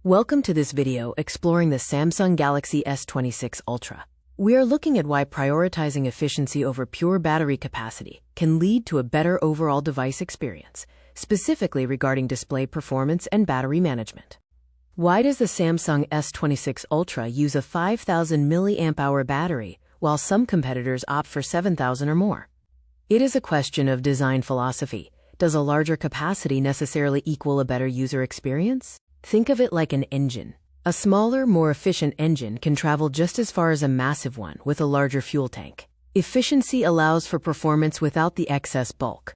Welcome to this video exploring the Samsung Galaxy S26 Ultra. We are looking at why prioritizing efficiency over pure battery capacity can lead to a better overall device experience, specifically regarding display performance and battery management. Why does the Samsung S26 Ultra use a 5,000 mAh battery while some competitors opt for 7,000 or more? It is a question of design philosophy. Does a larger capacity necessarily equal a better user experience? Think of it like an engine. A smaller, more efficient engine can travel just as far as a massive one with a larger fuel tank. Efficiency allows for performance without the excess bulk.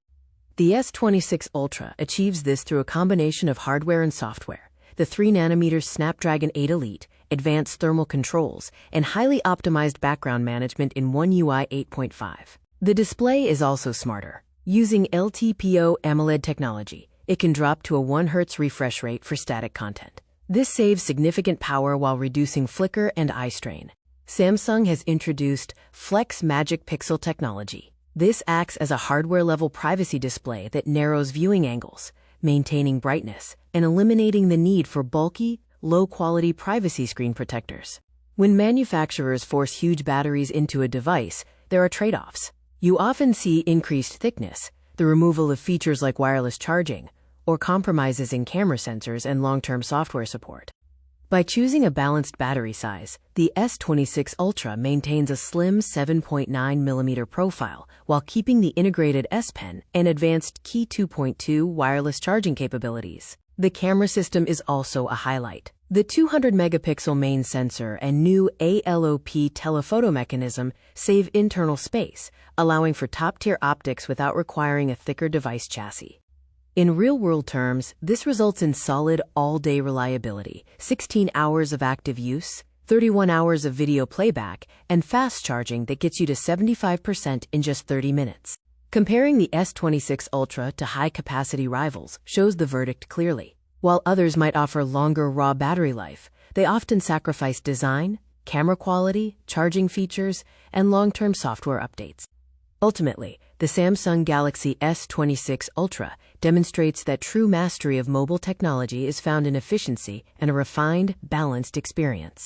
The S26 Ultra achieves this through a combination of hardware and software. The 3nm Snapdragon 8 Elite, advanced thermal controls, and highly optimized background management in One UI 8.5. The display is also smarter. Using LTPO AMOLED technology, it can drop to a 1 Hz refresh rate for static content. This saves significant power while reducing flicker and eye strain. Samsung has introduced Flex Magic Pixel technology. This acts as a hardware-level privacy display that narrows viewing angles, maintaining brightness, and eliminating the need for bulky, low-quality privacy screen protectors. When manufacturers force huge batteries into a device, there are trade-offs. You often see increased thickness, the removal of features like wireless charging, or compromises in camera sensors and long-term software support. By choosing a balanced battery size, the S26 Ultra maintains a slim 7.9mm profile while keeping the integrated S Pen and advanced Qi 2.2 wireless charging capabilities. The camera system is also a highlight. The 200-megapixel main sensor and new ALOP telephoto mechanism save internal space, allowing for top-tier optics without requiring a thicker device chassis. In real-world terms, this results in solid all-day reliability, 16 hours of active use, 31 hours of video playback, and fast charging that gets you to 75% in just 30 minutes. Comparing the S26 Ultra to high-capacity rivals shows the verdict clearly. While others might offer longer raw battery life, they often sacrifice design, camera quality, charging features, and long-term software updates. Ultimately, the Samsung Galaxy S26 Ultra demonstrates that true mastery of mobile technology is found in efficiency and a refined, balanced experience.